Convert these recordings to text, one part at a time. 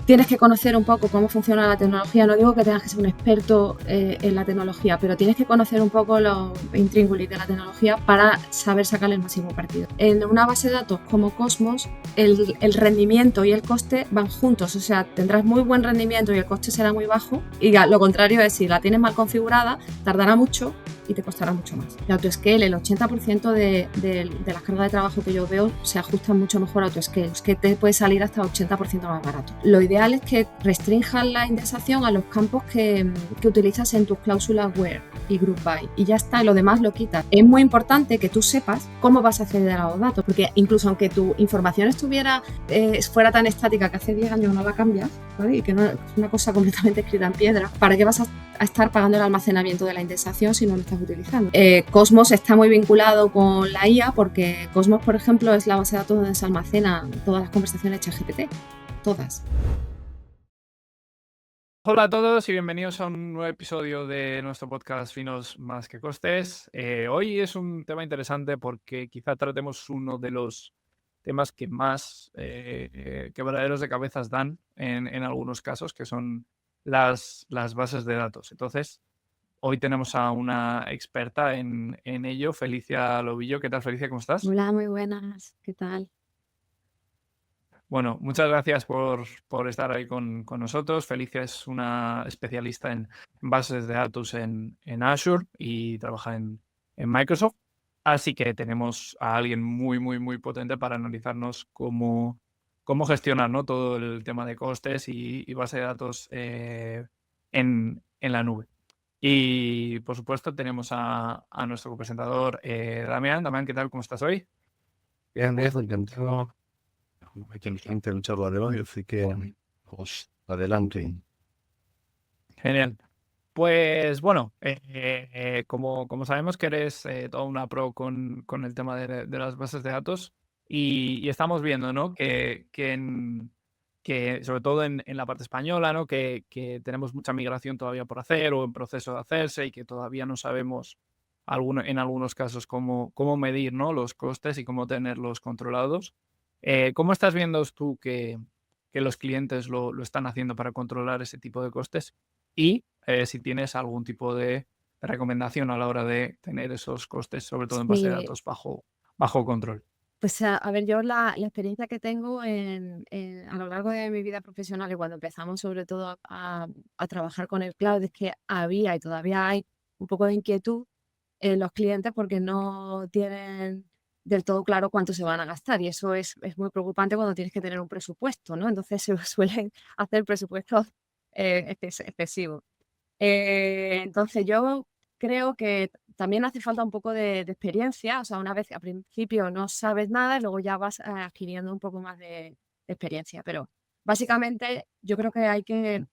tienes que conocer un poco cómo funciona la tecnología. No digo que tengas que ser un experto en la tecnología, pero tienes que conocer un poco los intríngulis de la tecnología para saber sacarle el máximo partido. En una base de datos como Cosmos, el rendimiento y el coste van juntos, o sea, tendrás muy buen rendimiento y el coste será muy bajo, y lo contrario es, si la tienes mal configurada, tardará mucho y te costará mucho más. De AutoScale, el 80% de las cargas de trabajo que yo veo se ajustan mucho mejor a AutoScale, es que te puede salir hasta 80% más barato. Lo ideal es que restrinjas la indexación a los campos que utilizas en tus cláusulas where y group by, y ya está, lo demás lo quitas. Es muy importante que tú sepas cómo vas a acceder a los datos, porque incluso aunque tu información fuera tan estática que hace 10 años no la cambias, ¿vale? Y que no es una cosa completamente escrita en piedra, ¿para qué vas a estar pagando el almacenamiento de la indexación si no lo estás utilizando? Cosmos está muy vinculado con la IA, porque Cosmos, por ejemplo, es la base de datos donde se almacenan todas las conversaciones ChatGPT, todas. Hola a todos y bienvenidos a un nuevo episodio de nuestro podcast Finos más que costes. Hoy es un tema interesante porque quizá tratemos uno de los temas que más quebraderos de cabezas dan en algunos casos, que son las bases de datos. Entonces, hoy tenemos a una experta en ello, Felicia Lobillo. ¿Qué tal, Felicia? ¿Cómo estás? Hola, muy buenas, ¿qué tal? Bueno, muchas gracias por estar ahí con nosotros. Felicia es una especialista en bases de datos en Azure y trabaja en Microsoft. Así que tenemos a alguien muy, muy, muy potente para analizarnos cómo gestionar, ¿no?, todo el tema de costes y base de datos en la nube. Y, por supuesto, tenemos a nuestro copresentador, Damián. Damián, ¿qué tal? ¿Cómo estás hoy? Bien, encantado. Hay gente en charla de hoy, así que pues, adelante. Genial. Pues bueno, como sabemos que eres toda una pro con el tema de las bases de datos y estamos viendo, ¿no?, que sobre todo en la parte española, ¿no?, que tenemos mucha migración todavía por hacer o en proceso de hacerse y que todavía no sabemos en algunos casos cómo medir, ¿no?, los costes y cómo tenerlos controlados. ¿Cómo estás viendo tú que los clientes lo están haciendo para controlar ese tipo de costes? Y si tienes algún tipo de recomendación a la hora de tener esos costes, sobre todo en base de Sí, datos bajo control. pues a ver, yo la experiencia que tengo a lo largo de mi vida profesional y cuando empezamos sobre todo a trabajar con el cloud, es que había y todavía hay un poco de inquietud en los clientes porque no tienen del todo claro cuánto se van a gastar, y eso es muy preocupante cuando tienes que tener un presupuesto, ¿no? Entonces se suelen hacer presupuestos excesivos. Entonces yo creo que también hace falta un poco de experiencia, o sea, una vez que al principio no sabes nada y luego ya vas adquiriendo un poco más de experiencia, pero básicamente yo creo que hay que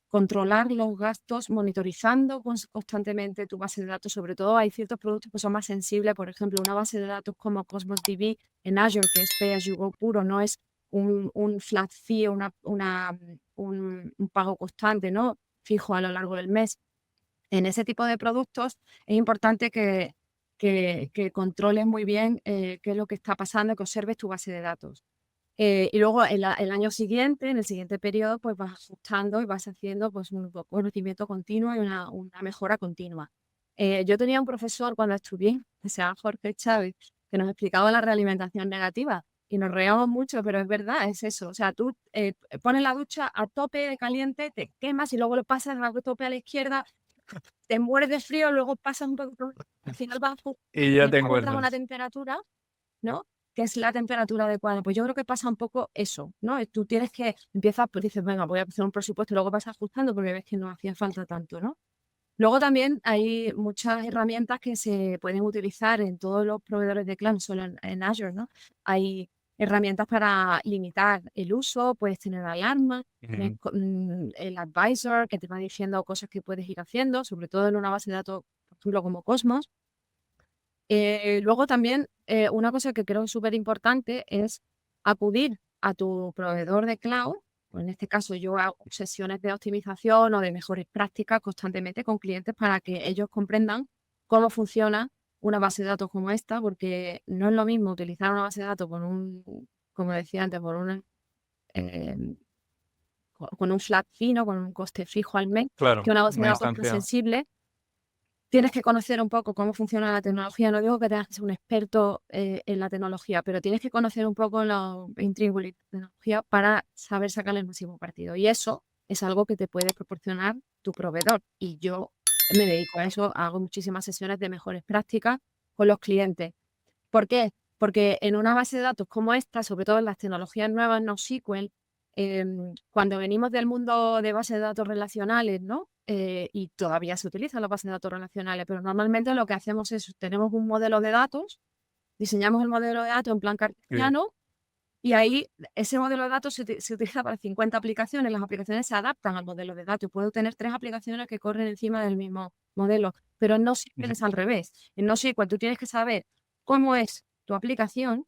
controlar los gastos monitorizando constantemente tu base de datos. Sobre todo hay ciertos productos que son más sensibles, por ejemplo, una base de datos como Cosmos DB en Azure, que es Pay as you go puro, no es un flat fee, un pago constante, ¿no?, fijo a lo largo del mes. En ese tipo de productos es importante que controles muy bien qué es lo que está pasando, que observes tu base de datos. Y luego el año siguiente, en el siguiente periodo, pues vas ajustando y vas haciendo pues un conocimiento continuo y una mejora continua. Yo tenía un profesor cuando estudié, que se llama Jorge Chávez, que nos explicaba la realimentación negativa y nos reíamos mucho, pero es verdad, es eso. O sea, tú pones la ducha a tope de caliente, te quemas y luego lo pasas a tope a la izquierda, te mueres de frío, luego pasas un poco, al final Y ya te encuentras una encuentras. temperatura, ¿no?, que es la temperatura adecuada. Pues yo creo que pasa un poco eso, ¿no? Tú tienes que, empiezas, pues dices, venga, voy a hacer un presupuesto y luego vas ajustando porque ves que no hacía falta tanto, ¿no? Luego también hay muchas herramientas que se pueden utilizar en todos los proveedores de cloud, no solo en Azure, ¿no? Hay herramientas para limitar el uso, puedes tener alarmas, el advisor que te va diciendo cosas que puedes ir haciendo, sobre todo en una base de datos, por ejemplo, como Cosmos. Luego también una cosa que creo súper importante es acudir a tu proveedor de cloud. Pues en este caso yo hago sesiones de optimización o de mejores prácticas constantemente con clientes para que ellos comprendan cómo funciona una base de datos como esta, porque no es lo mismo utilizar una base de datos como decía antes, por un con un flat fino, con un coste fijo al mes, Claro, que una base de una datos instancia. presensible. Tienes que conocer un poco cómo funciona la tecnología. No digo que tengas que ser un experto en la tecnología, pero tienes que conocer un poco los intríngulis de la tecnología para saber sacarle el máximo partido. Y eso es algo que te puede proporcionar tu proveedor. Y yo me dedico a eso, hago muchísimas sesiones de mejores prácticas con los clientes. ¿Por qué? Porque en una base de datos como esta, sobre todo en las tecnologías nuevas, NoSQL, cuando venimos del mundo de bases de datos relacionales, ¿no? Y todavía se utilizan las bases de datos relacionales, pero normalmente lo que hacemos es, tenemos un modelo de datos, diseñamos el modelo de datos en plan Sí. cartesiano, y ahí ese modelo de datos se utiliza para 50 aplicaciones. Las aplicaciones se adaptan al modelo de datos. Puedo tener 3 aplicaciones que corren encima del mismo modelo, pero no siempre Ujú. es al revés. En NoSQL tú tienes que saber cómo es tu aplicación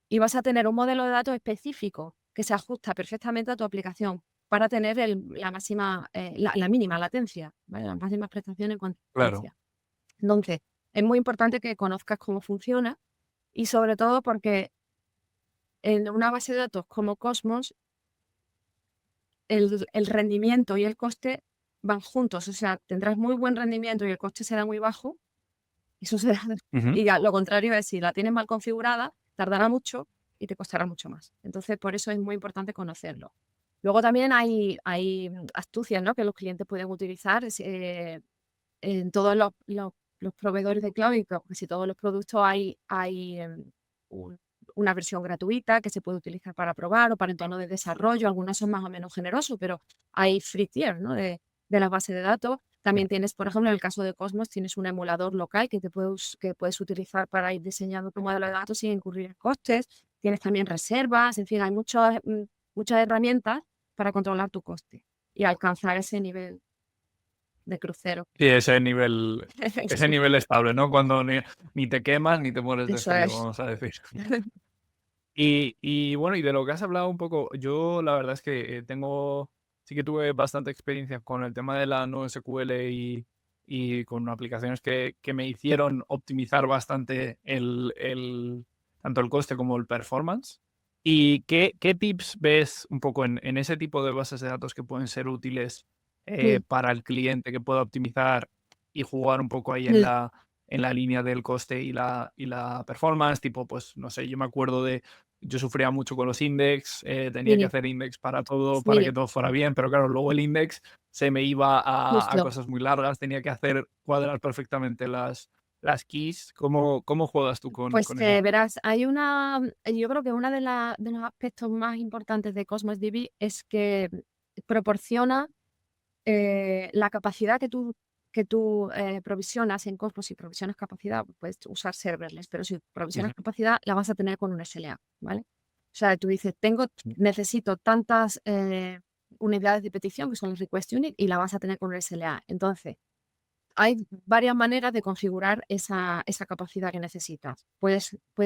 y vas a tener un modelo de datos específico que se ajusta perfectamente a tu aplicación para tener la máxima, la mínima latencia, ¿vale? Las máximas prestaciones en cuanto a Claro. latencia. Entonces, es muy importante que conozcas cómo funciona y sobre todo porque en una base de datos como Cosmos, el rendimiento y el coste van juntos. O sea, tendrás muy buen rendimiento y el coste será muy bajo. Eso será, Ujú. y lo contrario es, si la tienes mal configurada, tardará mucho y te costará mucho más. Entonces, por eso es muy importante conocerlo. Luego también hay astucias, ¿no?, que los clientes pueden utilizar en todos los proveedores de cloud, y casi todos los productos hay una versión gratuita que se puede utilizar para probar o para entornos de desarrollo. Algunas son más o menos generosos, pero hay free tier, ¿no?, de las bases de datos. También tienes, por ejemplo, en el caso de Cosmos, tienes un emulador local que puedes utilizar para ir diseñando tu modelo de datos sin incurrir en costes. Tienes también reservas, en fin, hay muchas herramientas para controlar tu coste y alcanzar ese nivel de crucero. Sí, ese nivel estable, ¿no? Cuando ni te quemas ni te mueres de Eso frío, es. vamos a decir. Y bueno, y de lo que has hablado un poco, yo la verdad es que sí que tuve bastante experiencia con el tema de la NoSQL y con aplicaciones que me hicieron optimizar bastante tanto el coste como el performance. ¿Y qué tips ves un poco en ese tipo de bases de datos que pueden ser útiles Mm, para el cliente, que pueda optimizar y jugar un poco ahí en mm. la línea del coste y la performance? Tipo, pues no sé, yo me acuerdo yo sufría mucho con los index, tenía que Sí, hacer index para todo, para que sí, todo fuera bien, pero claro, luego el index se me iba a justo. cosas muy largas, tenía que cuadrar perfectamente las keys. ¿Cómo juegas tú Pues con eso? verás, yo creo que uno de los aspectos más importantes de Cosmos DB es que proporciona la capacidad que tú provisionas en Cosmos. Si provisionas capacidad, puedes usar serverless, pero si provisionas Ujú. capacidad, la vas a tener con un SLA, ¿vale? O sea, tú dices, Sí. necesito tantas unidades de petición, que son los request unit, y la vas a tener con un SLA. Entonces, hay varias maneras de configurar esa capacidad que necesitas. Puede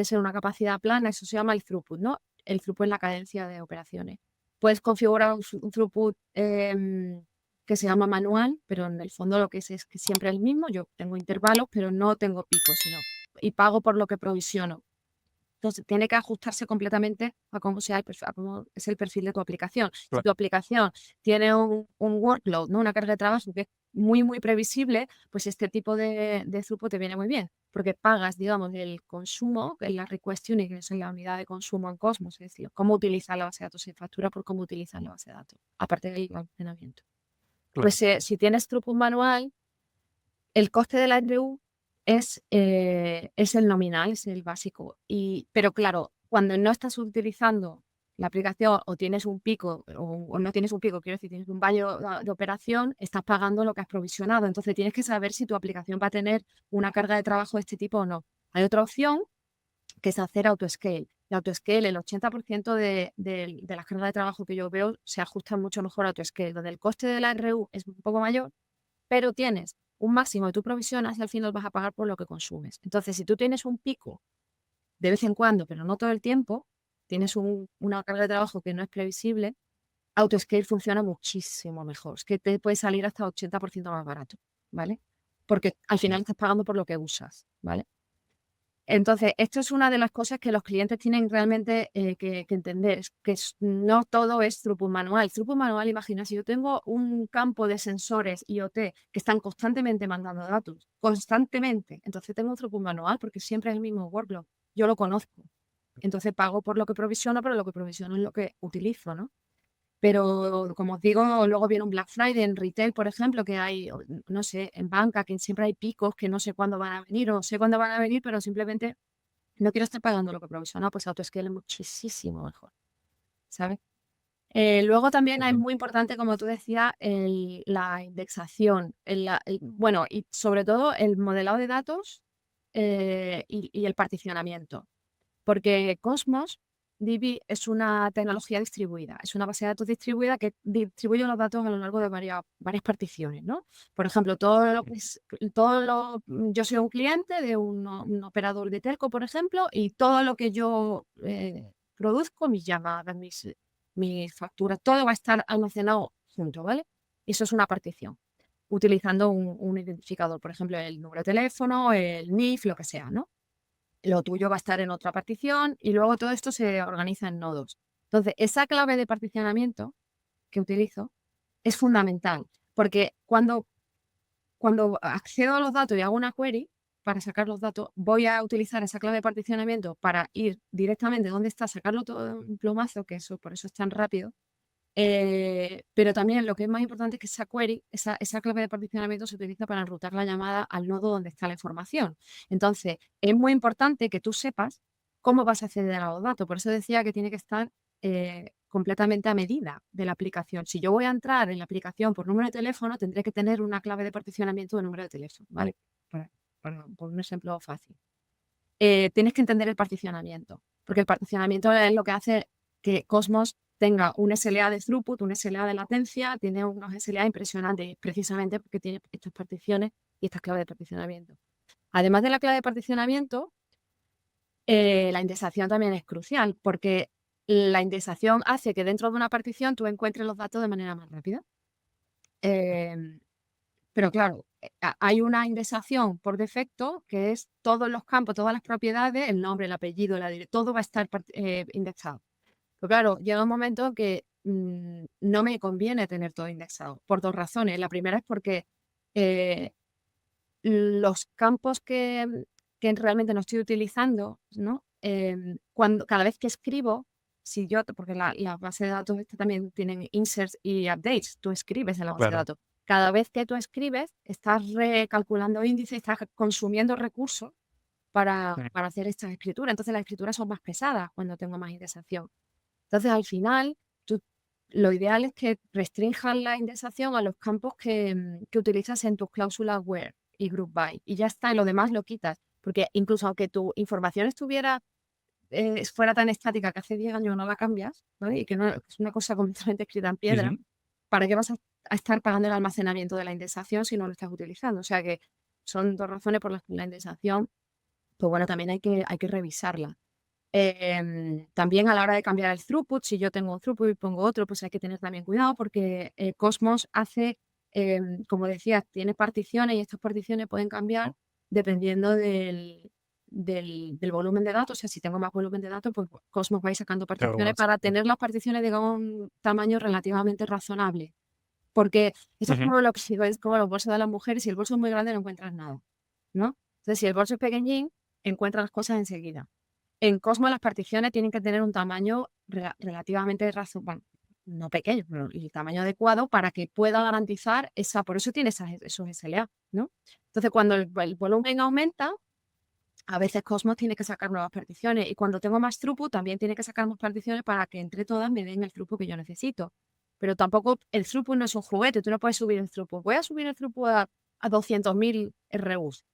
ser una capacidad plana, eso se llama el throughput, ¿no? El throughput es la cadencia de operaciones. Puedes configurar un throughput que se llama manual, pero en el fondo lo que es que siempre es el mismo. Yo tengo intervalos, pero no tengo picos, y pago por lo que provisiono. Entonces, tiene que ajustarse completamente a cómo a cómo es el perfil de tu aplicación. Si Claro. tu aplicación tiene un workload, ¿no?, una carga de trabajo que es muy, muy previsible, pues este tipo de throughput te viene muy bien, porque pagas, digamos, el consumo, que es la request unit, que es la unidad de consumo en Cosmos, es decir, cómo utilizar la base de datos, se factura por cómo utilizas la base de datos, aparte del almacenamiento. Claro. Pues si tienes throughput manual, el coste de la RU es el nominal, es el básico. Pero claro, cuando no estás utilizando la aplicación o tienes un pico o no tienes un pico, quiero decir, tienes un fallo de operación, estás pagando lo que has provisionado. Entonces tienes que saber si tu aplicación va a tener una carga de trabajo de este tipo o no. Hay otra opción que es hacer autoscale. Y autoscale, el 80% de las cargas de trabajo que yo veo se ajusta mucho mejor a autoscale, donde el coste de la RU es un poco mayor, pero tienes un máximo de tu provisionas y al final vas a pagar por lo que consumes. Entonces, si tú tienes un pico de vez en cuando, pero no todo el tiempo, tienes una carga de trabajo que no es previsible, autoscale funciona muchísimo mejor. Es que te puede salir hasta 80% más barato, ¿vale? Porque al final estás pagando por lo que usas, ¿vale? Entonces, esto es una de las cosas que los clientes tienen realmente que entender, es que no todo es throughput manual. Throughput manual, imagina, si yo tengo un campo de sensores IoT que están constantemente mandando datos, constantemente, entonces tengo un throughput manual porque siempre es el mismo workload. Yo lo conozco. Entonces pago por lo que provisiono, pero lo que provisiono es lo que utilizo, ¿no? Pero como os digo, luego viene un Black Friday en retail, por ejemplo, que hay, no sé, en banca, que siempre hay picos que no sé cuándo van a venir o sé cuándo van a venir, pero simplemente no quiero estar pagando lo que provisiona, pues AutoScale es muchísimo mejor, ¿sabes? Luego también es muy importante, como tú decías, la indexación, bueno, y sobre todo el modelado de datos y el particionamiento. Porque Cosmos DB es una tecnología distribuida, es una base de datos distribuida que distribuye los datos a lo largo de varias particiones, ¿no? Por ejemplo, yo soy un cliente de un operador de telco, por ejemplo, y todo lo que yo produzco, mis llamadas, mis facturas, todo va a estar almacenado junto, ¿vale? Eso es una partición, utilizando un identificador, por ejemplo, el número de teléfono, el NIF, lo que sea, ¿no? Lo tuyo va a estar en otra partición y luego todo esto se organiza en nodos. Entonces, esa clave de particionamiento que utilizo es fundamental, porque cuando accedo a los datos y hago una query para sacar los datos, voy a utilizar esa clave de particionamiento para ir directamente donde está, sacarlo todo de un plumazo, que eso por eso es tan rápido. Pero también lo que es más importante es que esa query, esa clave de particionamiento se utiliza para enrutar la llamada al nodo donde está la información. Entonces, es muy importante que tú sepas cómo vas a acceder a los datos. Por eso decía que tiene que estar completamente a medida de la aplicación. Si yo voy a entrar en la aplicación por número de teléfono, tendré que tener una clave de particionamiento de número de teléfono, ¿vale? Por un ejemplo fácil. Tienes que entender el particionamiento, porque el particionamiento es lo que hace que Cosmos tenga un SLA de throughput, un SLA de latencia, tiene unos SLA impresionantes, precisamente porque tiene estas particiones y estas claves de particionamiento. Además de la clave de particionamiento, la indexación también es crucial, porque la indexación hace que dentro de una partición tú encuentres los datos de manera más rápida. Pero claro, hay una indexación por defecto que es todos los campos, todas las propiedades, el nombre, el apellido, todo va a estar indexado. Pero claro, llega un momento que no me conviene tener todo indexado por dos razones. La primera es porque los campos que realmente no estoy utilizando, ¿no? Cada vez que escribo, porque la base de datos también tienen inserts y updates, tú escribes en la base de Claro. datos. Cada vez que tú escribes, estás recalculando índices, estás consumiendo recursos para hacer estas escrituras. Entonces las escrituras son más pesadas cuando tengo más indexación. Entonces al final, lo ideal es que restrinjas la indexación a los campos que utilizas en tus cláusulas where y group by. Y ya está, y lo demás lo quitas. Porque incluso aunque tu información fuera tan estática que hace 10 años no la cambias, ¿vale? Y que no, es una cosa completamente escrita en piedra, ¿para qué vas a estar pagando el almacenamiento de la indexación si no lo estás utilizando? O sea que son dos razones por las que la indexación, pues bueno, también hay que revisarla. También a la hora de cambiar el throughput, si yo tengo un throughput y pongo otro, pues hay que tener también cuidado porque Cosmos hace, como decía, tiene particiones y estas particiones pueden cambiar dependiendo del volumen de datos. O sea, si tengo más volumen de datos, pues Cosmos va a ir sacando particiones para tener las particiones de un tamaño relativamente razonable. Porque eso es como lo que digo, es como los bolsos de las mujeres. Si el bolso es muy grande, no encuentras nada, ¿no? Entonces, si el bolso es pequeñín, encuentras las cosas enseguida. En Cosmos las particiones tienen que tener un tamaño relativamente razonable, no pequeño, pero el tamaño adecuado para que pueda garantizar por eso tiene esos SLA, ¿no? Entonces, cuando el volumen aumenta, a veces Cosmos tiene que sacar nuevas particiones y cuando tengo más throughput también tiene que sacar más particiones para que entre todas me den el throughput que yo necesito. Pero tampoco el throughput no es un juguete, tú no puedes subir el throughput. Voy a subir el throughput a 200.000 RUs.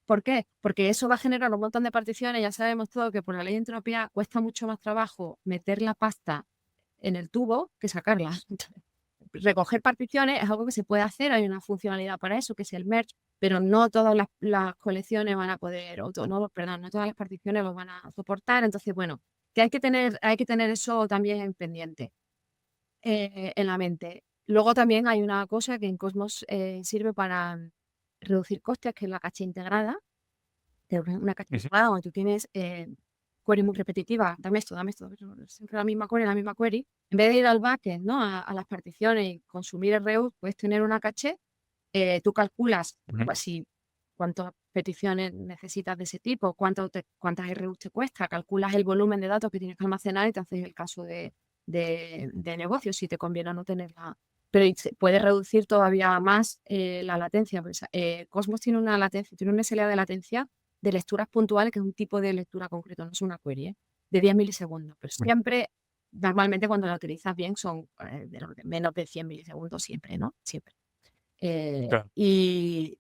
¿Por qué? Porque eso va a generar un montón de particiones. Ya sabemos todo que por la ley de entropía cuesta mucho más trabajo meter la pasta en el tubo que sacarla. Recoger particiones es algo que se puede hacer, hay una funcionalidad para eso, que es el merge, pero no todas las colecciones van a poder, no todas las particiones lo van a soportar. Entonces, bueno, que hay que tener eso también pendiente en la mente. Luego también hay una cosa que en Cosmos sirve para reducir costes, que es la caché integrada. de una caché Ujú. cerrada donde tú tienes query muy repetitiva, dame esto, siempre la misma query. En vez de ir al backend, ¿no? A las particiones y consumir el Reus, puedes tener una caché, tú calculas Ujú. cuántas peticiones necesitas de ese tipo, cuántas RUs te cuesta, calculas el volumen de datos que tienes que almacenar y te haces el caso de negocio, si te conviene o no tenerla. Pero se puede reducir todavía más la latencia. Pues, Cosmos tiene una latencia, tiene un SLA de latencia de lecturas puntuales, que es un tipo de lectura concreto, no es una query, de 10 milisegundos. Pero siempre, normalmente cuando la utilizas bien, son menos de 100 milisegundos siempre, ¿no? Siempre. Claro. Y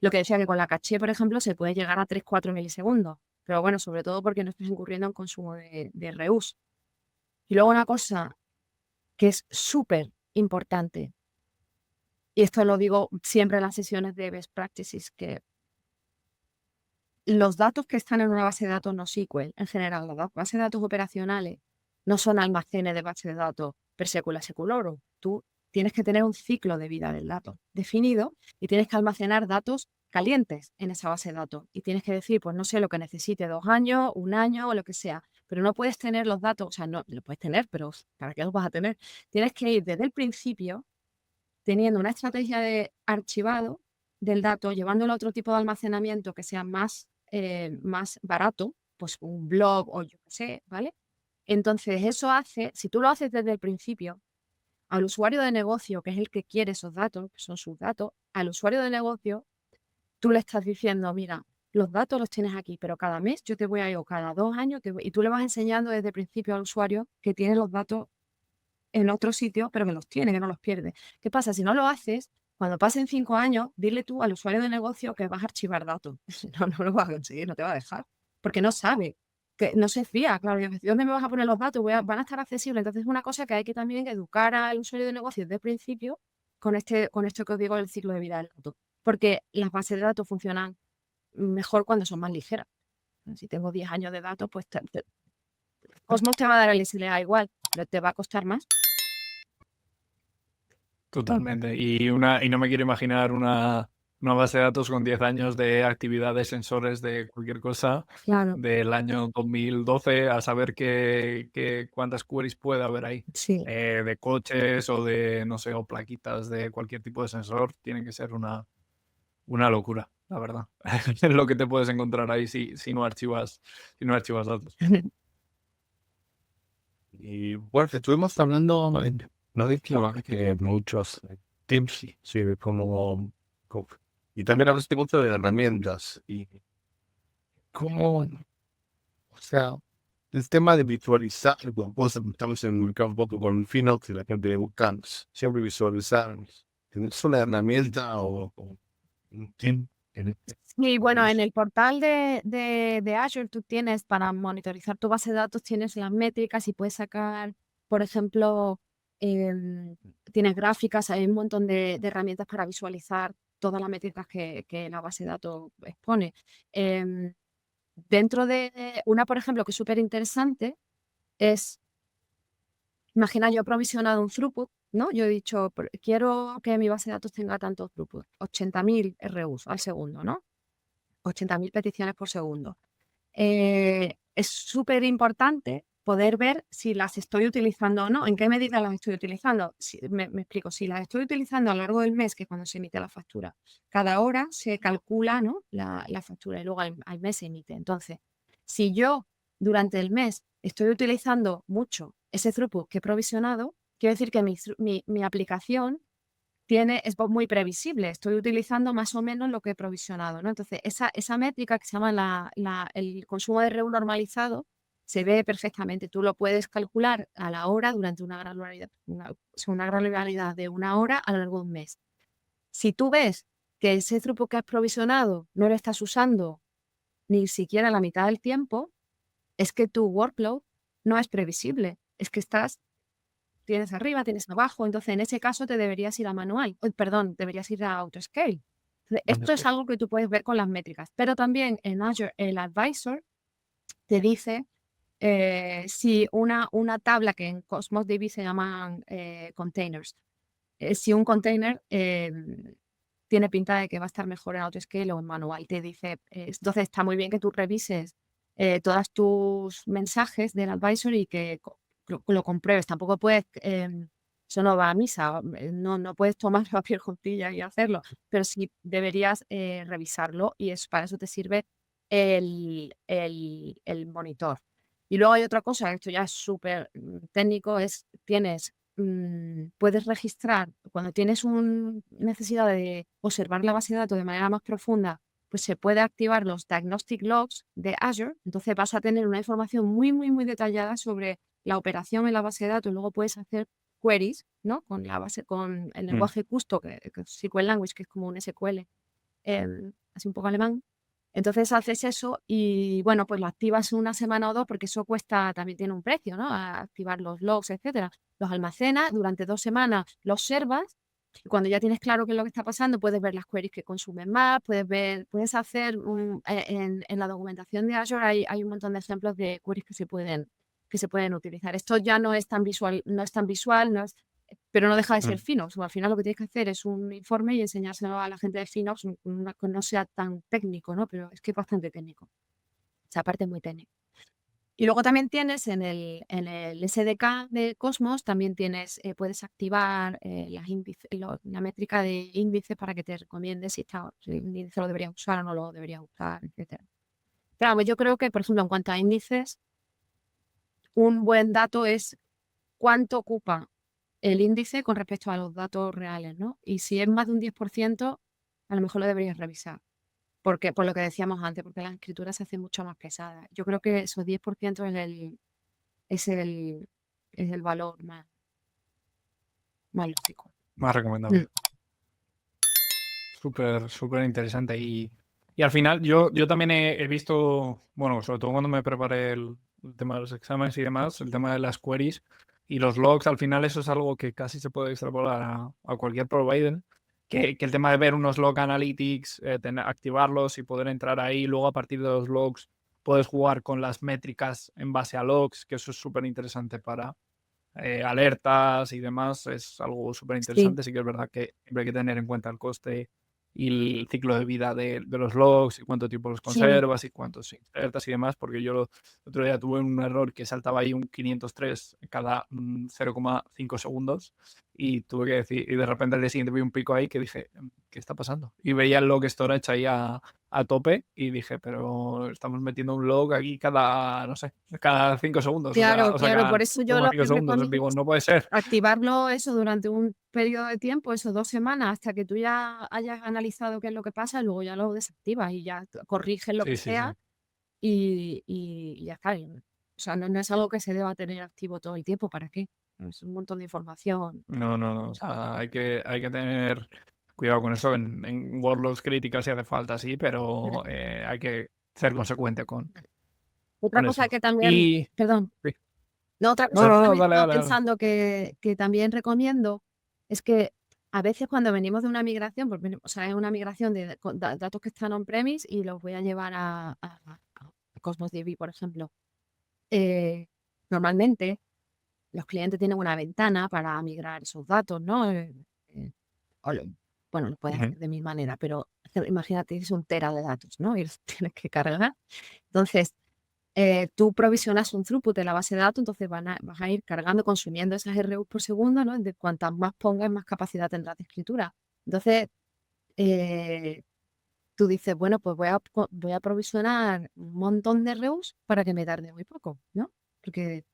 lo que decía, que con la caché, por ejemplo, se puede llegar a 3-4 milisegundos. Pero bueno, sobre todo porque no estás incurriendo en consumo de reus. Y luego una cosa que es súper importante, y esto lo digo siempre en las sesiones de Best Practices, que los datos que están en una base de datos NoSQL, en general, las bases de datos operacionales, no son almacenes de base de datos per secula seculorum. Tú tienes que tener un ciclo de vida del dato definido y tienes que almacenar datos calientes en esa base de datos. Y tienes que decir, pues no sé, lo que necesite, 2 años, 1 año o lo que sea. Pero no puedes tener los datos, o sea, no, lo puedes tener, pero ¿para qué los vas a tener? Tienes que ir desde el principio teniendo una estrategia de archivado del dato, llevándolo a otro tipo de almacenamiento que sea más barato, pues un blog o yo qué sé, ¿vale? Entonces, eso hace, si tú lo haces desde el principio, al usuario de negocio, que es el que quiere esos datos, que son sus datos, al usuario de negocio, tú le estás diciendo, mira, los datos los tienes aquí, pero cada mes yo te voy a ir, o cada 2 años, y tú le vas enseñando desde el principio al usuario que tiene los datos en otro sitio, pero que los tiene, que no los pierde. ¿Qué pasa? Si no lo haces, cuando pasen 5 años, dile tú al usuario de negocio que vas a archivar datos. No lo vas a conseguir, no te va a dejar, porque no sabe, que no se fía. Claro, ¿dónde me vas a poner los datos? Van a estar accesibles. Entonces es una cosa que hay que también educar al usuario de negocio desde el principio con esto que os digo del ciclo de vida del dato. Porque las bases de datos funcionan mejor cuando son más ligeras. Si tengo 10 años de datos, pues Cosmos te va a dar el SLA igual, pero te va a costar más. Totalmente. Y no me quiero imaginar una base de datos con 10 años de actividades, sensores de cualquier cosa Claro, del año 2012 a saber cuántas queries puede haber ahí. sí. De coches o de, no sé, o plaquitas de cualquier tipo de sensor. Tiene que ser una locura, la verdad. Lo que te puedes encontrar ahí si no archivas datos. Y bueno, estuvimos hablando, no de que muchos tips sirve y también hablaste mucho de herramientas y cómo, o sea, el tema de visualizar, pues estamos en un campo con Finox y la gente le gusta siempre visualizar. ¿Tienes una herramienta o un tip Y bueno, en eso? el portal de Azure tú tienes, para monitorizar tu base de datos, tienes las métricas y puedes sacar, por ejemplo, tienes gráficas, hay un montón de herramientas para visualizar todas las métricas que la base de datos expone. Dentro de una, por ejemplo, que es súper interesante, es, imagina, yo he provisionado un throughput, ¿no? Yo he dicho, quiero que mi base de datos tenga tanto throughput, 80.000 RUs al segundo, ¿no? 80.000 peticiones por segundo. Es súper importante poder ver si las estoy utilizando o no, en qué medida las estoy utilizando. Me explico, si las estoy utilizando a lo largo del mes, que es cuando se emite la factura, cada hora se calcula, ¿no? la factura y luego al mes se emite. Entonces, si yo durante el mes estoy utilizando mucho ese throughput que he provisionado, quiere decir que mi aplicación es muy previsible, estoy utilizando más o menos lo que he provisionado, ¿no? Entonces, esa métrica que se llama el consumo de REU normalizado se ve perfectamente. Tú lo puedes calcular a la hora durante una granularidad de 1 hora a lo largo de un mes. Si tú ves que ese throughput que has provisionado no lo estás usando ni siquiera la mitad del tiempo, es que tu workload no es previsible, es que tienes arriba, tienes abajo, entonces en ese caso te deberías ir a manual, deberías ir a autoscale. Entonces, esto es algo que tú puedes ver con las métricas, pero también en Azure el advisor te dice si una tabla que en Cosmos DB se llaman containers, si un container tiene pinta de que va a estar mejor en autoscale o en manual. Te dice, entonces está muy bien que tú revises todos tus mensajes del advisor y que lo compruebes. Tampoco puedes, eso no va a misa, no puedes tomar papel juntilla y hacerlo, pero sí deberías revisarlo y para eso te sirve el monitor. Y luego hay otra cosa, esto ya es súper técnico, puedes registrar, cuando tienes necesidad de observar la base de datos de manera más profunda, pues se puede activar los diagnostic logs de Azure, entonces vas a tener una información muy, muy, muy detallada sobre la operación en la base de datos, luego puedes hacer queries, ¿no? Con el lenguaje Custo, que es SQL Language, que es como un SQL, así un poco alemán. Entonces haces eso y, bueno, pues lo activas una semana o dos porque eso también tiene un precio, ¿no? A activar los logs, etcétera. Los almacenas durante 2 semanas, los observas y cuando ya tienes claro qué es lo que está pasando, puedes ver las queries que consumen más, puedes hacer en la documentación de Azure hay un montón de ejemplos de queries que se pueden utilizar. Esto ya no es tan visual, pero no deja de ser FinOps. Al final lo que tienes que hacer es un informe y enseñárselo a la gente de FinOps, que no sea tan técnico, ¿no? Pero es que es bastante técnico. Esa parte es muy técnica. Y luego también tienes en el SDK de Cosmos, también puedes activar la métrica de índice para que te recomiende si el índice lo debería usar o no lo debería usar, etc. Pero vamos, yo creo que, por ejemplo, en cuanto a índices, un buen dato es cuánto ocupa el índice con respecto a los datos reales, ¿no? Y si es más de un 10%, a lo mejor lo deberías revisar. Porque, por lo que decíamos antes, porque la escritura se hace mucho más pesada. Yo creo que esos 10% es el valor más lógico. Más recomendable. Súper, súper interesante. Y al final yo también he visto, bueno, sobre todo cuando me preparé el tema de los exámenes y demás, el tema de las queries y los logs, al final eso es algo que casi se puede extrapolar a cualquier provider. Que el tema de ver unos log analytics, activarlos y poder entrar ahí, luego a partir de los logs puedes jugar con las métricas en base a logs, que eso es súper interesante para alertas y demás, es algo súper interesante. Sí que es verdad que siempre hay que tener en cuenta el coste y el ciclo de vida de los logs y cuánto tiempo los conservas y cuántos insertas y demás, porque yo el otro día tuve un error que saltaba ahí un 503 cada 0,5 segundos y tuve que decir, y de repente al día siguiente vi un pico ahí que dije, ¿qué está pasando? Y veía el log storage ahí a tope y dije, pero estamos metiendo un log aquí cada, no sé, cada 5 segundos. Claro, o sea, claro, por eso yo lo que recomiendo digo, no puede ser. activarlo eso durante un periodo de tiempo, eso 2 semanas, hasta que tú ya hayas analizado qué es lo que pasa, luego ya lo desactivas y ya corriges lo que sea. Y ya está. O sea, no es algo que se deba tener activo todo el tiempo, ¿para qué? Es un montón de información. No, o sea, hay que tener cuidado con eso en workloads críticas si hace falta, sí, pero hay que ser consecuente con Otra cosa eso. que también, Y perdón, sí. otra cosa que también dale, estaba dale. pensando que también recomiendo es que a veces cuando venimos de una migración, porque, o sea, es una migración de datos que están on-premise y los voy a llevar a Cosmos DB, por ejemplo. Normalmente los clientes tienen una ventana para migrar esos datos, ¿no? Bueno, lo puedes hacer de mil maneras, pero imagínate, tienes 1 tera de datos, ¿no? Y los tienes que cargar. Entonces, tú provisionas un throughput de la base de datos, entonces vas a ir cargando, consumiendo esas RUs por segundo, ¿no? De cuantas más pongas, más capacidad tendrás de escritura. Entonces, tú dices, bueno, pues voy a provisionar un montón de RUs para que me tarde muy poco, ¿no? Porque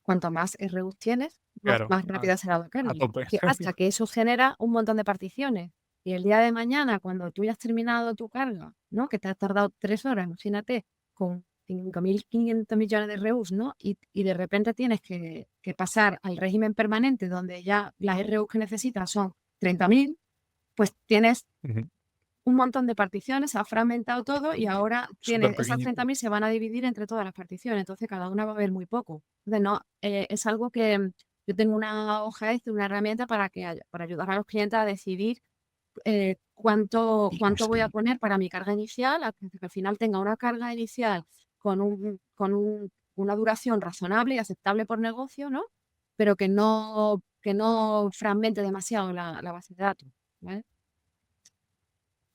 cuanto más RUs tienes, Claro, más rápida será la a carga. tope. Hasta que eso genera un montón de particiones. Y el día de mañana, cuando tú ya has terminado tu carga, ¿no? Que te has tardado 3 horas, imagínate, con 5.500 millones de RUs, ¿no? Y de repente tienes que pasar al régimen permanente, donde ya las RUs que necesitas son 30.000, pues tienes un montón de particiones, se ha fragmentado todo y ahora esas 30.000 se van a dividir entre todas las particiones, entonces cada una va a haber muy poco. Entonces, no, es algo que yo tengo una hoja una herramienta para ayudar a los clientes a decidir cuánto voy a poner para mi carga inicial, que al final tenga una carga inicial con una duración razonable y aceptable por negocio, ¿no? Pero que no fragmente demasiado la base de datos, ¿vale?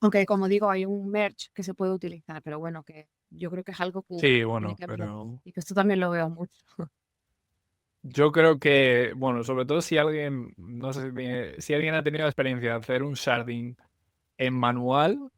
Aunque, como digo, hay un merge que se puede utilizar, pero bueno, que yo creo que es algo que Sí, tiene bueno, que aprender. pero Y que esto también lo veo mucho. yo creo que, bueno, sobre todo si alguien, no sé si alguien ha tenido la experiencia de hacer un sharding en manual,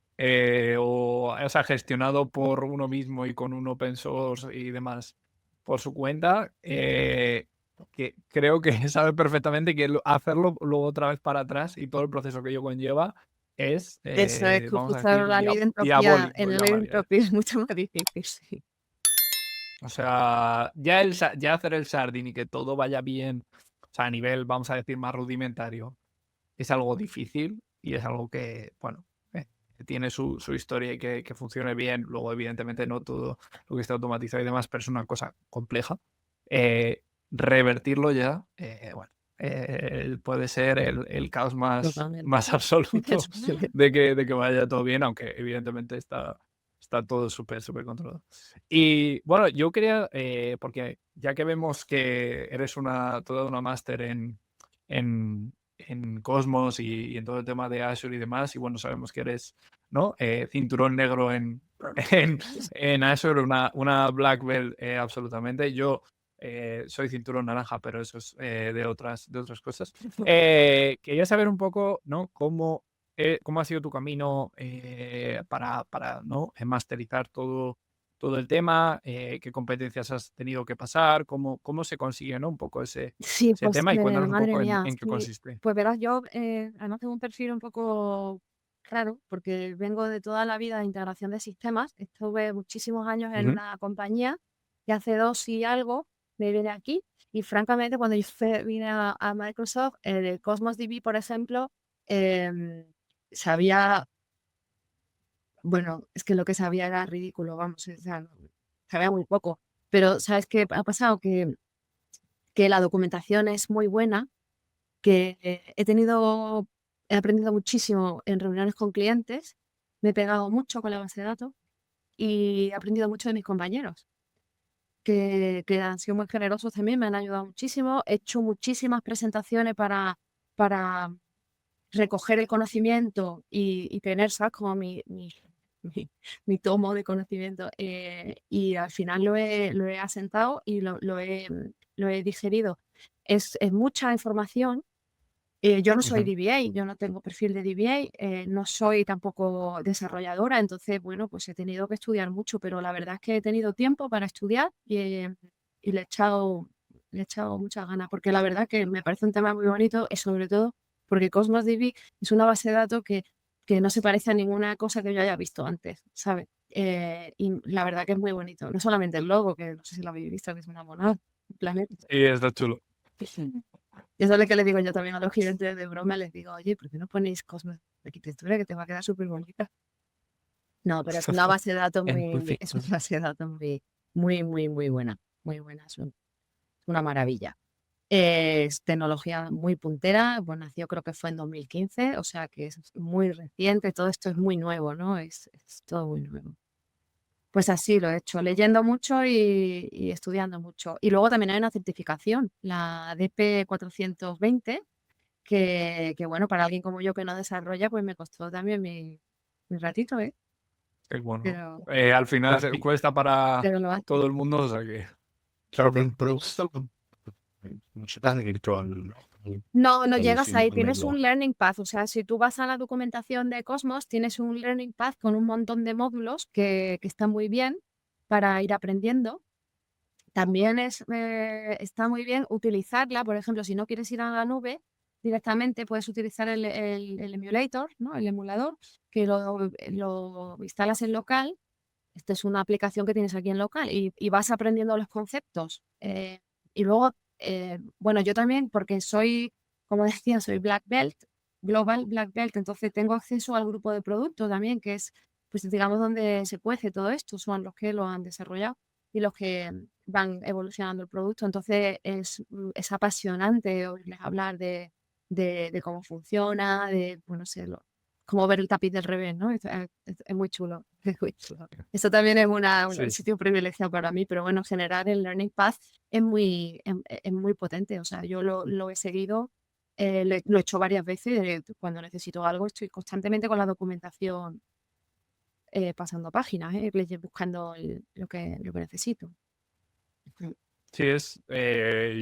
o sea, gestionado por uno mismo y con un open source y demás por su cuenta, que creo que sabe perfectamente que hacerlo luego otra vez para atrás y todo el proceso que ello conlleva es, Eso es que vamos a justo decir, la ley de entropía, diabólico, en la ley de llamaría. entropía es mucho más difícil, sí. O sea, ya hacer el sharding y que todo vaya bien, o sea, a nivel, vamos a decir, más rudimentario, es algo difícil y es algo que, bueno, tiene su historia y que funcione bien. Luego, evidentemente, no todo lo que está automatizado y demás, pero es una cosa compleja. Revertirlo ya, bueno, puede ser el caos Totalmente. más absoluto Totalmente. de que vaya todo bien, aunque evidentemente está todo súper controlado. Y bueno, yo quería, porque ya que vemos que eres toda una máster en Cosmos y en todo el tema de Azure y demás, y bueno, sabemos que eres, ¿no? Cinturón negro en, en Azure, una black belt, absolutamente. Yo soy cinturón naranja, pero eso es de otras cosas. Quería saber un poco, ¿no? ¿Cómo ha sido tu camino para ¿no? masterizar todo el tema? ¿Qué competencias has tenido que pasar? ¿Cómo se consigue, ¿no? Un poco ese Sí, pues tema, y cuéntanos un madre poco mía, en qué sí. consiste. Pues verás, yo además tengo un perfil un poco raro, porque vengo de toda la vida de integración de sistemas. Estuve muchísimos años en Ujú, una compañía y hace 2 y algo me vine aquí. Y francamente, cuando yo vine a Microsoft, el Cosmos DB, por ejemplo, sabía, bueno, es que lo que sabía era ridículo, vamos, o sea, sabía muy poco. Pero ¿sabes qué ha pasado? Que la documentación es muy buena, que he aprendido muchísimo en reuniones con clientes, me he pegado mucho con la base de datos y he aprendido mucho de mis compañeros, que han sido muy generosos también, me han ayudado muchísimo. He hecho muchísimas presentaciones para recoger el conocimiento y tener, ¿sabes? Como mi- mi tomo de conocimiento, y al final lo he asentado y lo he digerido. Es mucha información. Yo no soy ujú. DBA, yo no tengo perfil de DBA, no soy tampoco desarrolladora, entonces, bueno, pues he tenido que estudiar mucho, pero la verdad es que he tenido tiempo para estudiar y le he echado muchas ganas, porque la verdad que me parece un tema muy bonito y sobre todo porque Cosmos DB es una base de datos que no se parece a ninguna cosa que yo haya visto antes, ¿sabes? Y la verdad que es muy bonito, no solamente el logo, que no sé si lo habéis visto, que es una monada, un planeta. Sí, está chulo. Y eso es lo que le digo yo también a los clientes de broma, les digo, oye, ¿por qué no ponéis Cosmos de arquitectura que te va a quedar súper bonita? No, pero es una base de datos es una base de datos muy buena, muy buena, es una maravilla. Es tecnología muy puntera, pues nació creo que fue en 2015, o sea que es muy reciente, todo esto es muy nuevo, ¿no? Es todo muy nuevo. Pues así lo he hecho, leyendo mucho y estudiando mucho. Y luego también hay una certificación, la DP 420, que bueno, para alguien como yo que no desarrolla, pues me costó también mi ratito, ¿eh? Es bueno. Pero, Al final cuesta para pero lo hace. todo el mundo, o sea que. Claro, pero esto no se tan virtual, ¿no? No, no Al llegas ahí, sin tienes ponerlo. un learning path, o sea, si tú vas a la documentación de Cosmos, tienes un learning path con un montón de módulos que están muy bien para ir aprendiendo. También está muy bien utilizarla, por ejemplo, si no quieres ir a la nube directamente, puedes utilizar el emulator, ¿no? El emulador, que lo instalas en local. Esta es una aplicación que tienes aquí en local y vas aprendiendo los conceptos. Y luego, bueno, yo también, porque soy, como decía, soy Black Belt, Global Black Belt, entonces tengo acceso al grupo de producto también, que es, pues digamos, donde se cuece todo esto, son los que lo han desarrollado y los que van evolucionando el producto. Entonces es apasionante oírles hablar de cómo funciona, de, bueno, sé, como ver el tapiz del revés, ¿no? Es muy chulo, es muy chulo. Eso también es un Sí. sitio privilegiado para mí, pero bueno, generar el Learning Path es muy potente. O sea, yo lo he seguido Lo he hecho varias veces. Cuando necesito algo, estoy constantemente con la documentación pasando páginas, buscando lo que necesito. Sí,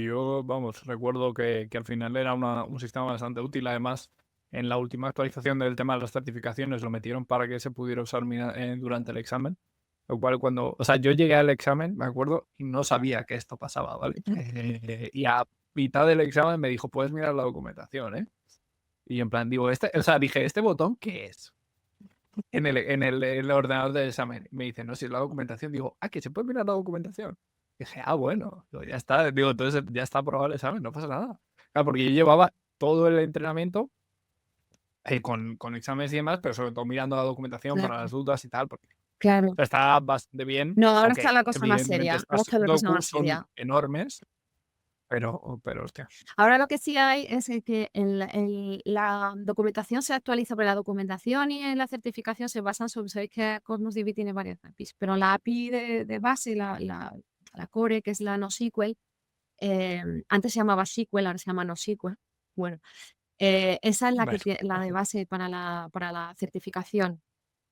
yo, vamos, recuerdo que al final era un sistema bastante útil. Además, en la última actualización del tema de las certificaciones lo metieron para que se pudiera usar durante el examen. Lo cual o sea, yo llegué al examen, me acuerdo, y no sabía que esto pasaba, ¿vale? Y a mitad del examen me dijo, puedes mirar la documentación, ¿eh? Y en plan, digo, o sea, dije, ¿este botón qué es? En el ordenador del examen. Me dice, no, si es la documentación. Digo, que se puede mirar la documentación. Dije, bueno, digo, ya está. Digo, entonces ya está aprobado el examen, no pasa nada. Claro, porque yo llevaba todo el entrenamiento con exámenes y demás, pero sobre todo mirando la documentación para Claro, las dudas y tal, porque claro. está bastante bien, No, ahora está aunque la cosa más evidentemente seria. Ahora estas está la cosa más docus son seria. enormes, pero hostia. Ahora lo que sí hay es que la documentación se actualiza, pero la documentación y en la certificación se basan sobre, sabéis que Cosmos DB tiene varias APIs, pero la API de base, la core, que es la NoSQL, antes se llamaba SQL, ahora se llama NoSQL. Bueno, esa es la de base para la certificación.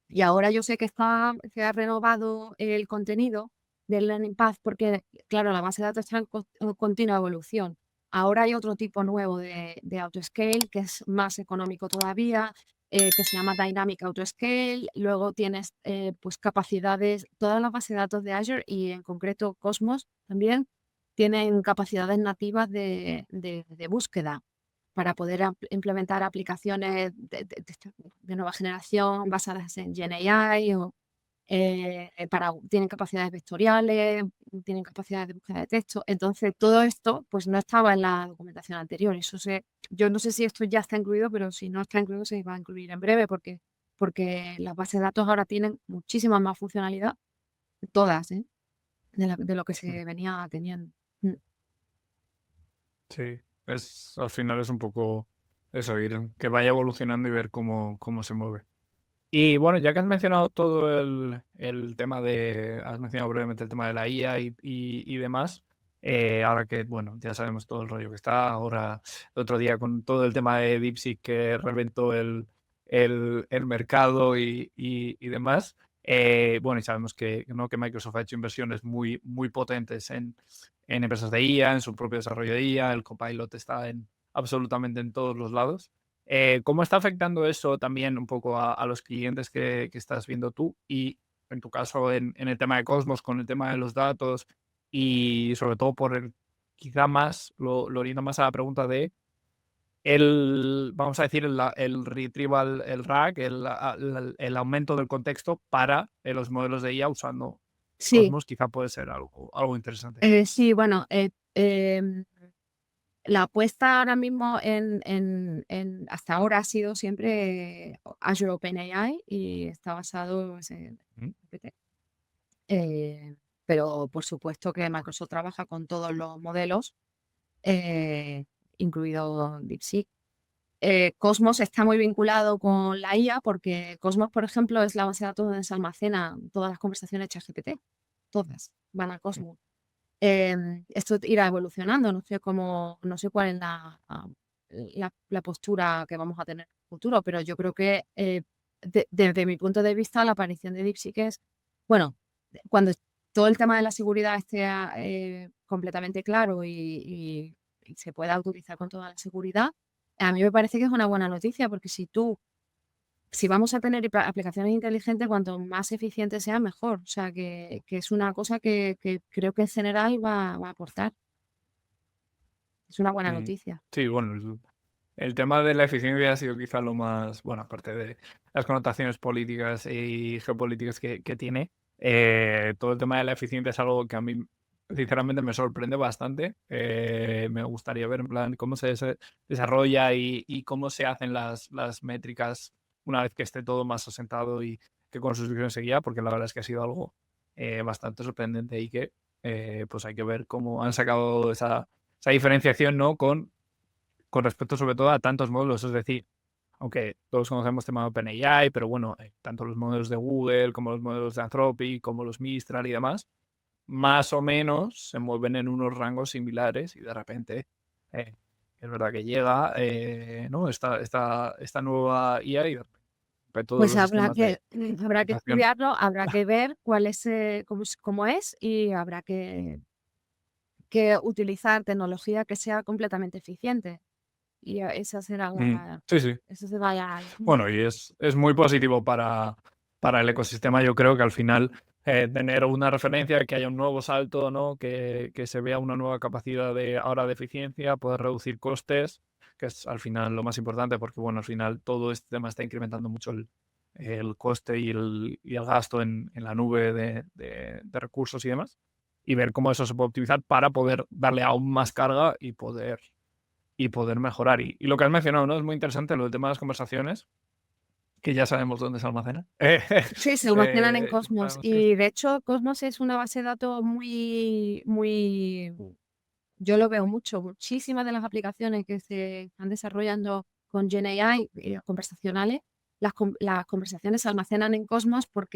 Y ahora yo sé que se ha renovado el contenido del Learning Path porque, claro, la base de datos está en continua evolución. Ahora hay otro tipo nuevo de autoscale que es más económico todavía, que se llama Dynamic Autoscale. Luego tienes pues capacidades, todas las bases de datos de Azure y en concreto Cosmos también tienen capacidades nativas de búsqueda para poder implementar aplicaciones de nueva generación basadas en GenAI tienen capacidades vectoriales, tienen capacidades de búsqueda de texto. Entonces, todo esto pues no estaba en la documentación anterior. Yo no sé si esto ya está incluido, pero si no está incluido se va a incluir en breve porque las bases de datos ahora tienen muchísima más funcionalidad, todas, de lo que se venía teniendo. Sí, al final es un poco eso, que vaya evolucionando y ver cómo se mueve. Y bueno, ya que has mencionado todo el tema has mencionado brevemente el tema de la IA y demás, ahora que, bueno, ya sabemos todo el rollo que está, ahora el otro día con todo el tema de DeepSeek que reventó el mercado y demás, bueno, y sabemos ¿no? que Microsoft ha hecho inversiones muy, muy potentes en empresas de IA, en su propio desarrollo de IA, el Copilot está absolutamente en todos los lados. ¿Cómo está afectando eso también un poco a los clientes que estás viendo tú? Y en tu caso, en el tema de Cosmos, con el tema de los datos y sobre todo quizá más, lo oriento más a la pregunta de vamos a decir, el retrieval, el RAG, el aumento del contexto para los modelos de IA usando Sí, Cosmos, quizá puede ser algo interesante. sí, bueno, la apuesta ahora mismo hasta ahora ha sido siempre Azure OpenAI y está basado pues, en Mm. GPT. Pero por supuesto que Microsoft trabaja con todos los modelos, incluido DeepSeek. Cosmos está muy vinculado con la IA porque Cosmos, por ejemplo, es la base de datos donde se almacenan todas las conversaciones ChatGPT. Todas van a Cosmos. Esto irá evolucionando, no sé cuál es la postura que vamos a tener en el futuro, pero yo creo que desde mi punto de vista la aparición de DeepSeek es, bueno, cuando todo el tema de la seguridad esté completamente claro y se pueda utilizar con toda la seguridad, a mí me parece que es una buena noticia porque si vamos a tener aplicaciones inteligentes, cuanto más eficiente sea, mejor. O sea, que es una cosa que creo que en general va a aportar. Es una buena Mm. noticia. Sí, bueno, el tema de la eficiencia ha sido quizá lo más, bueno, aparte de las connotaciones políticas y geopolíticas que tiene, todo el tema de la eficiencia es algo que a mí, sinceramente, me sorprende bastante. Me gustaría ver, en plan, cómo se desarrolla y cómo se hacen las métricas una vez que esté todo más asentado y que con sus visiones se guía, porque la verdad es que ha sido algo bastante sorprendente y que pues hay que ver cómo han sacado esa diferenciación, ¿no? Con respecto sobre todo a tantos modelos, es decir, aunque todos conocemos el tema de OpenAI, pero bueno, tanto los modelos de Google como los modelos de Anthropic, como los Mistral y demás, más o menos se mueven en unos rangos similares y de repente es verdad que llega, ¿no? Esta nueva IA y de repente todos Pues los sistemas de habrá que aplicación. estudiarlo, habrá que ver cuál es, cómo es y habrá que utilizar tecnología que sea completamente eficiente. Y esa será Sí, sí. eso se vaya. Bueno, y es muy positivo para el ecosistema. Yo creo que al final tener una referencia, que haya un nuevo salto, ¿no? Que se vea una nueva capacidad ahora de eficiencia, poder reducir costes, que es al final lo más importante, porque bueno, al final todo este tema está incrementando mucho el coste y el gasto en la nube de recursos y demás. Y ver cómo eso se puede optimizar para poder darle aún más carga y poder mejorar. Y lo que has mencionado, ¿no? Es muy interesante lo del tema de las conversaciones, que ya sabemos dónde se almacenan. Sí, se almacenan en Ya Cosmos. sabemos que Y de hecho, Cosmos es una base de datos muy, yo lo veo mucho. Muchísimas de las aplicaciones que se están desarrollando con GenAI conversacionales, las conversaciones se almacenan en Cosmos por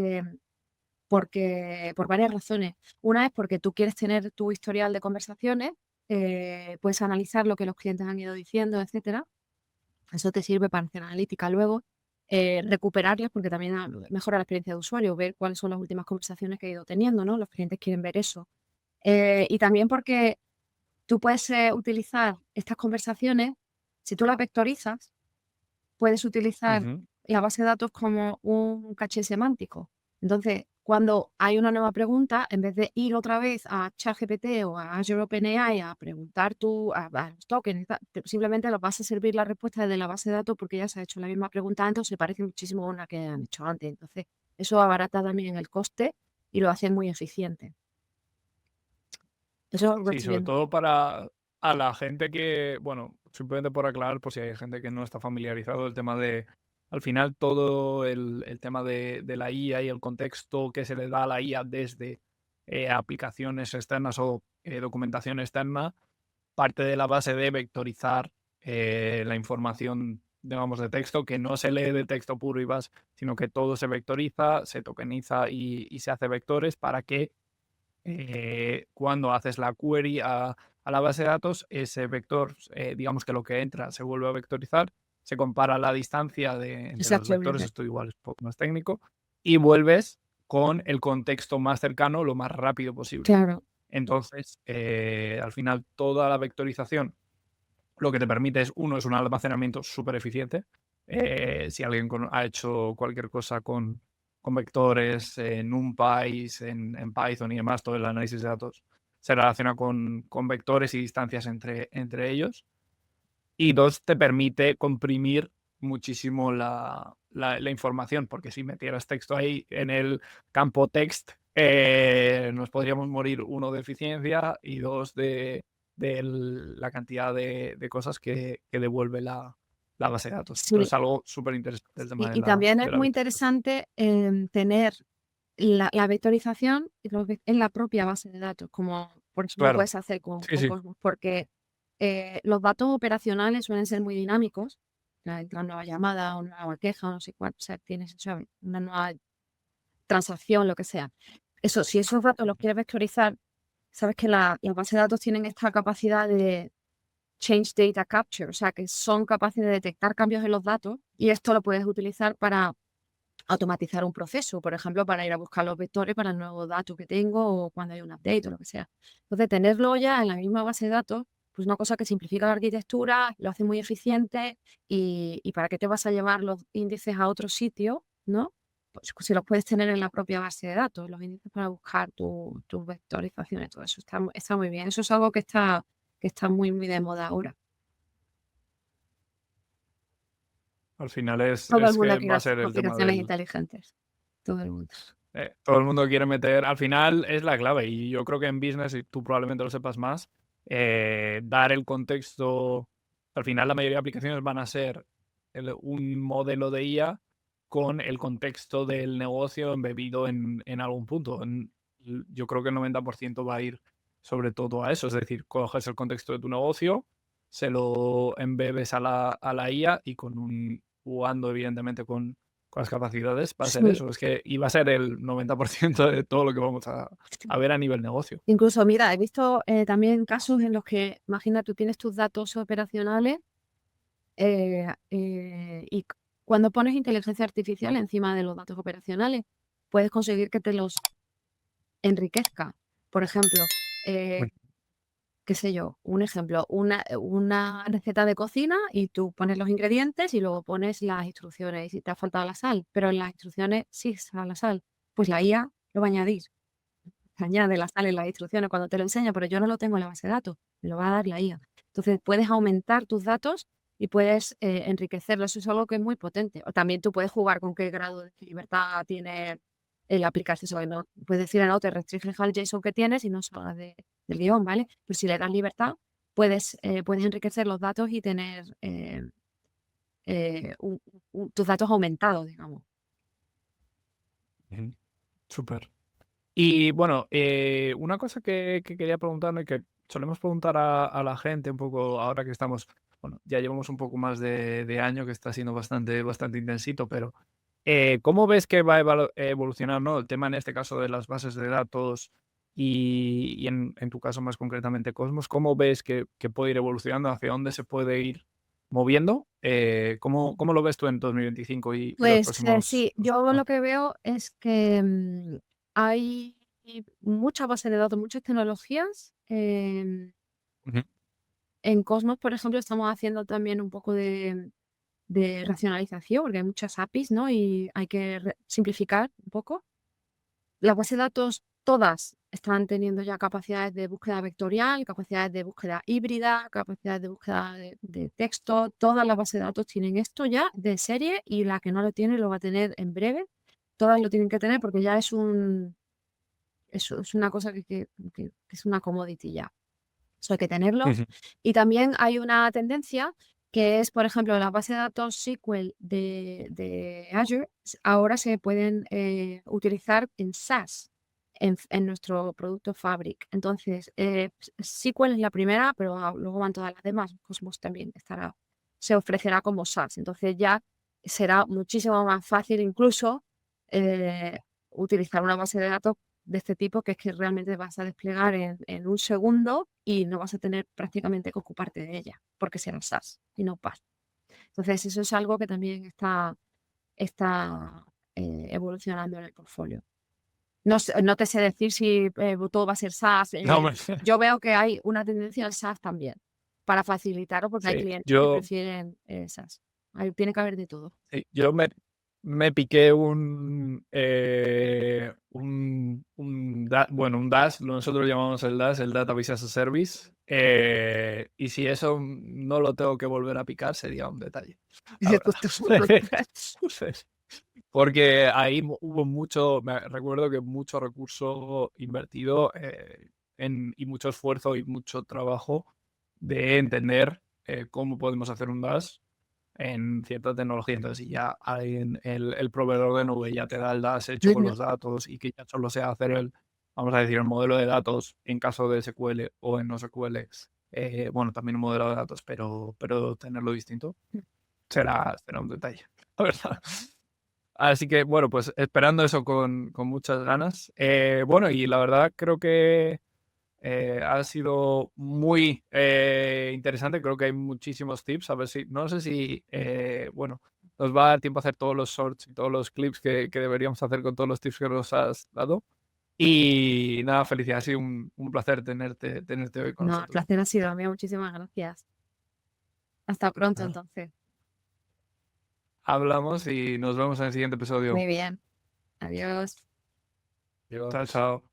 varias razones. Una es porque tú quieres tener tu historial de conversaciones, puedes analizar lo que los clientes han ido diciendo, etcétera. Eso te sirve para hacer analítica luego, recuperarlas porque también mejora la experiencia de usuario, ver cuáles son las últimas conversaciones que he ido teniendo, ¿no? Los clientes quieren ver eso. Y también porque tú puedes utilizar estas conversaciones, si tú las vectorizas, puedes utilizar Ujú. la base de datos como un caché semántico. Entonces, cuando hay una nueva pregunta, en vez de ir otra vez a ChatGPT o a Azure OpenAI a preguntar a los tokens, simplemente los vas a servir la respuesta de la base de datos porque ya se ha hecho la misma pregunta antes o se parece muchísimo a una que han hecho antes. Entonces, eso abarata también el coste y lo hace muy eficiente. Eso lo Sí, estoy sobre viendo. todo para a la gente que, bueno, simplemente por aclarar, por si hay gente que no está familiarizado, el tema de, al final, todo el tema de la IA y el contexto que se le da a la IA desde aplicaciones externas o documentación externa, parte de la base de vectorizar la información, digamos, de texto, que no se lee de texto puro y vas, sino que todo se vectoriza, se tokeniza y se hace vectores para que cuando haces la query a la base de datos, ese vector, digamos que lo que entra se vuelve a vectorizar, se compara la distancia entre los vectores, Exactamente. esto igual es un poco más técnico, y vuelves con el contexto más cercano lo más rápido posible. Claro. Entonces, al final, toda la vectorización lo que te permite es, uno, es un almacenamiento súper eficiente. Si alguien ha hecho cualquier cosa con vectores, en NumPy, en Python y demás, todo el análisis de datos se relaciona con vectores y distancias entre ellos. Y dos, te permite comprimir muchísimo la información, porque si metieras texto ahí en el campo text, nos podríamos morir, uno, de eficiencia y dos, de la cantidad de cosas que devuelve la base de datos. Sí, Entonces es algo súper interesante el tema y también es de la muy vectorización. interesante tener la vectorización en la propia base de datos, como por ejemplo Claro, puedes hacer sí, con sí. Cosmos, porque los datos operacionales suelen ser muy dinámicos. La nueva llamada o una nueva queja o no sé cuál, o sea, tienes ¿sabes? Una nueva transacción, lo que sea. Eso, si esos datos los quieres vectorizar, sabes que las bases de datos tienen esta capacidad de change data capture, o sea, que son capaces de detectar cambios en los datos y esto lo puedes utilizar para automatizar un proceso, por ejemplo, para ir a buscar los vectores para el nuevo dato que tengo o cuando hay un update o lo que sea. Entonces, tenerlo ya en la misma base de datos, pues una cosa que simplifica la arquitectura, lo hace muy eficiente y para qué te vas a llevar los índices a otro sitio, ¿no? Pues si los puedes tener en la propia base de datos, los índices para buscar tus vectorizaciones, todo eso está muy bien. Eso es algo que está muy de moda ahora. Al final Todo el es mundo que quiere va a hacer ser el tema aplicaciones del, inteligentes. Todo el mundo. todo el mundo quiere meter, al final es la clave y yo creo que en business, y tú probablemente lo sepas más, dar el contexto, al final la mayoría de aplicaciones van a ser un modelo de IA con el contexto del negocio embebido en algún punto. Yo creo que el 90% va a ir sobre todo a eso, es decir, coges el contexto de tu negocio, se lo embebes a la IA y jugando evidentemente las capacidades, va a ser Sí. eso. Es que y va a ser el 90% de todo lo que vamos a ver a nivel negocio. Incluso, mira, he visto también casos en los que, imagina, tú tienes tus datos operacionales y cuando pones inteligencia artificial encima de los datos operacionales, puedes conseguir que te los enriquezca. Por ejemplo, qué sé yo, un ejemplo, una receta de cocina y tú pones los ingredientes y luego pones las instrucciones y si te ha faltado la sal, pero en las instrucciones sí está la sal, pues la IA lo va a añadir. Añade la sal en las instrucciones cuando te lo enseña, pero yo no lo tengo en la base de datos, me lo va a dar la IA. Entonces puedes aumentar tus datos y puedes enriquecerlos. Eso es algo que es muy potente. O también tú puedes jugar con qué grado de libertad tiene el aplicación. Eso, ¿no? Puedes decir, no, te restringes al JSON que tienes y no salgas del guión, ¿vale? Pues si le das libertad, puedes enriquecer los datos y tener tus datos aumentados, digamos. Súper. Y bueno, una cosa que quería preguntarme, que solemos preguntar a la gente un poco ahora que estamos, bueno, ya llevamos un poco más de año que está siendo bastante intensito, pero ¿cómo ves que va a evolucionar, ¿no? El tema en este caso de las bases de datos y en tu caso más concretamente Cosmos, ¿cómo ves que puede ir evolucionando? ¿Hacia dónde se puede ir moviendo? ¿Cómo lo ves tú en 2025 y los Pues próximos? sí, yo lo que veo es que hay muchas bases de datos, muchas tecnologías. Ujú. En Cosmos, por ejemplo, estamos haciendo también un poco de racionalización, porque hay muchas APIs, ¿no? Y hay que simplificar un poco. Las bases de datos, todas están teniendo ya capacidades de búsqueda vectorial, capacidades de búsqueda híbrida, capacidades de búsqueda de texto. Todas las bases de datos tienen esto ya de serie y la que no lo tiene lo va a tener en breve. Todas lo tienen que tener porque ya es una cosa que es una commodity ya. Eso hay que tenerlo. Ujú. Y también hay una tendencia que es, por ejemplo, la base de datos SQL de Azure ahora se pueden utilizar en SaaS, en nuestro producto Fabric. Entonces, SQL es la primera, pero luego van todas las demás. Cosmos también se ofrecerá como SaaS. Entonces ya será muchísimo más fácil incluso utilizar una base de datos de este tipo, que es que realmente vas a desplegar en un segundo y no vas a tener prácticamente que ocuparte de ella, porque será SaaS y no PaaS. Entonces, eso es algo que también está evolucionando en el portfolio. No te sé decir si todo va a ser SaaS. No, hombre. Yo veo que hay una tendencia al SaaS también, para facilitarlo, porque hay Sí, clientes que yo, prefieren SaaS. Tiene que haber de todo. sí, yo me piqué un DAS, nosotros llamamos el DAS, el Database as a Service, y si eso no lo tengo que volver a picar sería un detalle, la verdad. Porque ahí hubo recuerdo que mucho recurso invertido y mucho esfuerzo y mucho trabajo de entender cómo podemos hacer un DAS en cierta tecnología. Entonces, si ya el proveedor de nube ya te da el DAS hecho con los datos y que ya solo sea hacer vamos a decir, el modelo de datos en caso de SQL o en no SQL, bueno, también un modelo de datos, pero tenerlo distinto será un detalle, la verdad. Así que, bueno, pues esperando eso con muchas ganas. Bueno, y la verdad creo que ha sido muy interesante. Creo que hay muchísimos tips. A ver si, no sé si, bueno, nos va a dar tiempo a hacer todos los shorts y todos los clips que deberíamos hacer con todos los tips que nos has dado. Y nada, felicidad. Ha sido un placer tenerte hoy con No, el nosotros. placer ha sido mío. Muchísimas gracias. Hasta pronto, entonces. Hablamos y nos vemos en el siguiente episodio. Muy bien. Adiós. Chao, chao.